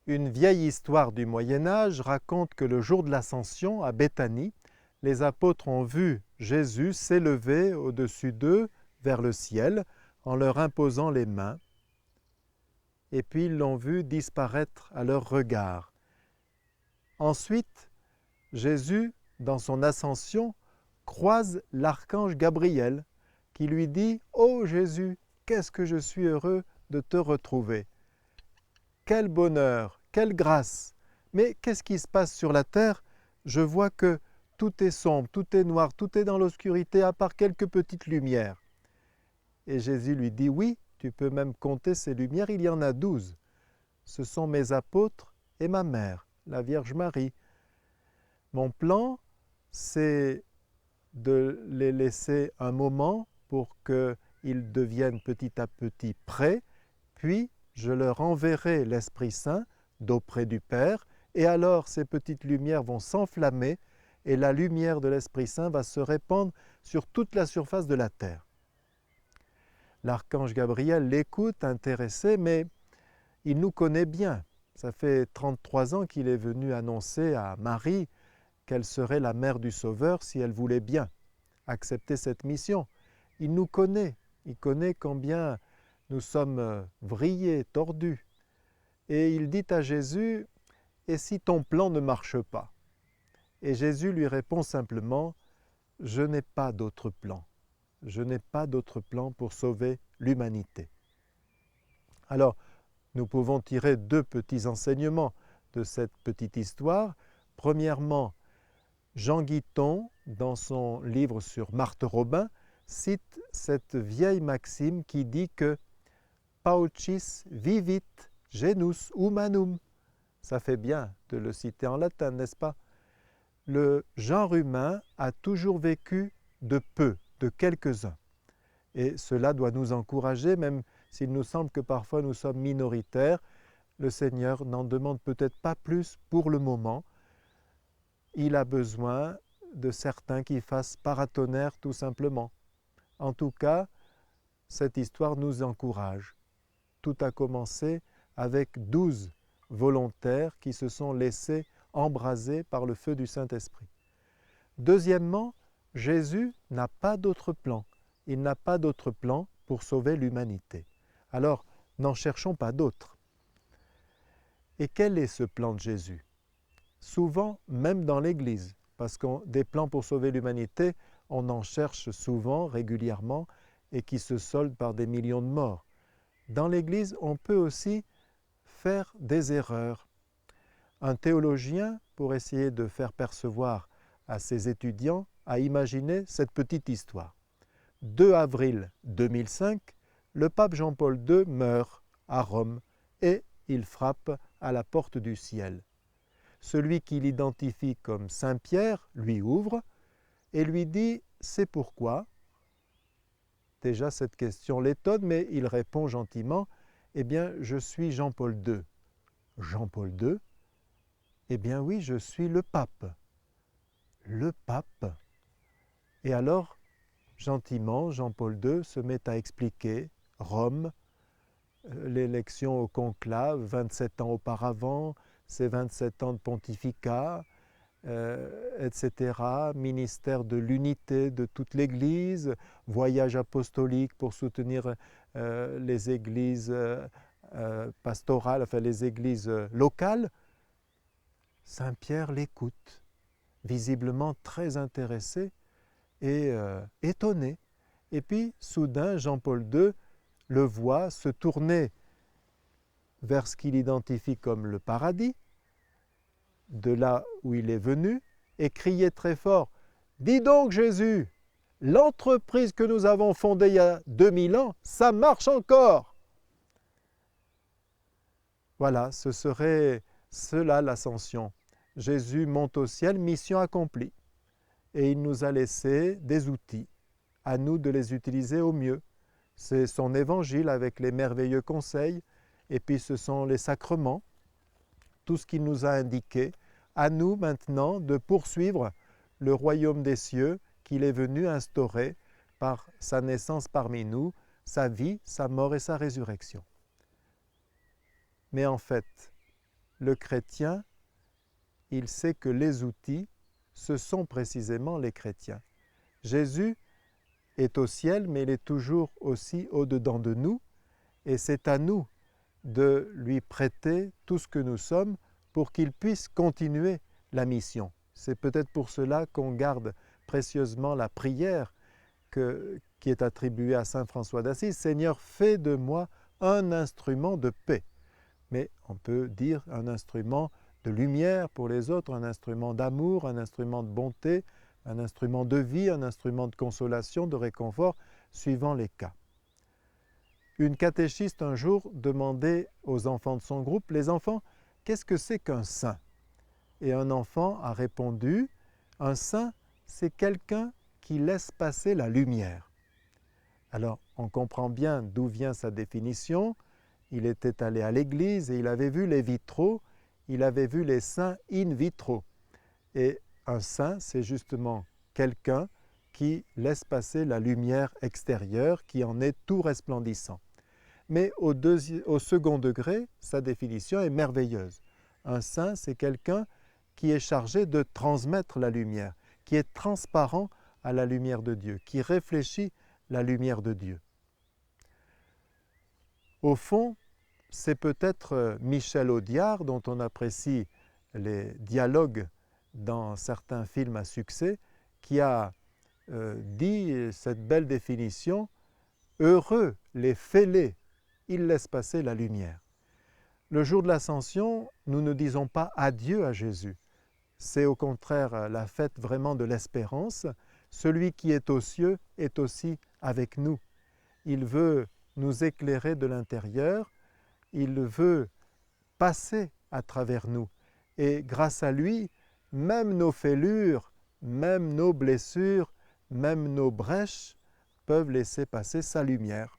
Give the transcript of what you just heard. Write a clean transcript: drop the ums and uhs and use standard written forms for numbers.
Une vieille histoire du Moyen-Âge raconte que le jour de l'Ascension, à Béthanie, les apôtres ont vu Jésus s'élever au-dessus d'eux vers le ciel en leur imposant les mains, et puis ils l'ont vu disparaître à leur regard. Ensuite, Jésus, dans son ascension, croise l'archange Gabriel qui lui dit « Ô Jésus, qu'est-ce que je suis heureux de te retrouver ! Quel bonheur, quelle grâce! Mais qu'est-ce qui se passe sur la terre? Je vois que tout est sombre, tout est noir, tout est dans l'obscurité à part quelques petites lumières. » Et Jésus lui dit « Oui, tu peux même compter ces lumières, il y en a 12. Ce sont mes apôtres et ma mère, la Vierge Marie. Mon plan, c'est de les laisser un moment pour qu'ils deviennent petit à petit prêts, puis je leur enverrai l'Esprit Saint d'auprès du Père, et alors ces petites lumières vont s'enflammer, et la lumière de l'Esprit Saint va se répandre sur toute la surface de la terre. » L'archange Gabriel l'écoute, intéressé, mais il nous connaît bien. Ça fait 33 ans qu'il est venu annoncer à Marie qu'elle serait la mère du Sauveur si elle voulait bien accepter cette mission. Il nous connaît, il connaît combien nous sommes vrillés, tordus. Et il dit à Jésus, « Et si ton plan ne marche pas ?» Et Jésus lui répond simplement, « Je n'ai pas d'autre plan. Je n'ai pas d'autre plan pour sauver l'humanité. » Alors, nous pouvons tirer 2 petits enseignements de cette petite histoire. Premièrement, Jean Guiton, dans son livre sur Marthe Robin, cite cette vieille maxime qui dit que « Paucis vivit genus humanum ». Ça fait bien de le citer en latin, n'est-ce pas? Le genre humain a toujours vécu de peu, de quelques-uns. Et cela doit nous encourager, même s'il nous semble que parfois nous sommes minoritaires. Le Seigneur n'en demande peut-être pas plus pour le moment. Il a besoin de certains qui fassent paratonnerre tout simplement. En tout cas, cette histoire nous encourage. Tout a commencé avec 12 volontaires qui se sont laissés embraser par le feu du Saint-Esprit. Deuxièmement, Jésus n'a pas d'autre plan. Il n'a pas d'autre plan pour sauver l'humanité. Alors, n'en cherchons pas d'autre. Et quel est ce plan de Jésus? Souvent, même dans l'Église, parce que des plans pour sauver l'humanité, on en cherche souvent, régulièrement, et qui se soldent par des millions de morts. Dans l'Église, on peut aussi faire des erreurs. Un théologien, pour essayer de faire percevoir à ses étudiants, a imaginé cette petite histoire. 2 avril 2005, le pape Jean-Paul II meurt à Rome et il frappe à la porte du ciel. Celui qui l'identifie comme Saint Pierre lui ouvre et lui dit « C'est pourquoi ?» Déjà cette question l'étonne, mais il répond gentiment « Eh bien, je suis Jean-Paul II. » Jean-Paul II? Eh bien oui, je suis le pape. Le pape? Et alors, gentiment, Jean-Paul II se met à expliquer Rome, l'élection au conclave 27 ans auparavant, ses 27 ans de pontificat, etc., ministère de l'unité de toute l'Église, voyage apostolique pour soutenir les églises pastorales, enfin les églises locales. Saint Pierre l'écoute, visiblement très intéressé et étonné. Et puis, soudain, Jean-Paul II le voit se tourner vers ce qu'il identifie comme le paradis, de là où il est venu, et crier très fort « Dis donc Jésus, l'entreprise que nous avons fondée il y a 2000 ans, ça marche encore !» Voilà, ce serait cela l'ascension. Jésus monte au ciel, mission accomplie. Et il nous a laissé des outils, à nous de les utiliser au mieux. C'est son évangile avec les merveilleux conseils, et puis ce sont les sacrements, tout ce qu'il nous a indiqué. À nous maintenant de poursuivre le royaume des cieux qu'il est venu instaurer par sa naissance parmi nous, sa vie, sa mort et sa résurrection. Mais en fait, le chrétien, il sait que les outils, ce sont précisément les chrétiens. Jésus est au ciel, mais il est toujours aussi au-dedans de nous, et c'est à nous de lui prêter tout ce que nous sommes pour qu'il puisse continuer la mission. C'est peut-être pour cela qu'on garde précieusement la prière qui est attribuée à saint François d'Assise. Seigneur, fais de moi un instrument de paix. Mais on peut dire un instrument de lumière pour les autres, un instrument d'amour, un instrument de bonté, un instrument de vie, un instrument de consolation, de réconfort, suivant les cas. Une catéchiste un jour demandait aux enfants de son groupe, « Les enfants, qu'est-ce que c'est qu'un saint ?» Et un enfant a répondu, « Un saint, c'est quelqu'un qui laisse passer la lumière. » Alors, on comprend bien d'où vient sa définition. Il était allé à l'église et il avait vu les vitraux, il avait vu les saints in vitro. Et un saint, c'est justement quelqu'un qui laisse passer la lumière extérieure, qui en est tout resplendissant. Mais au second degré, sa définition est merveilleuse. Un saint, c'est quelqu'un qui est chargé de transmettre la lumière, qui est transparent à la lumière de Dieu, qui réfléchit la lumière de Dieu. Au fond, c'est peut-être Michel Audiard, dont on apprécie les dialogues dans certains films à succès, qui a dit cette belle définition, « Heureux les fêlés, ils laissent passer la lumière ». Le jour de l'Ascension, nous ne disons pas adieu à Jésus. C'est au contraire la fête vraiment de l'espérance. Celui qui est aux cieux est aussi avec nous. Il veut nous éclairer de l'intérieur, il veut passer à travers nous. Et grâce à lui, même nos fêlures, même nos blessures, même nos brèches peuvent laisser passer sa lumière.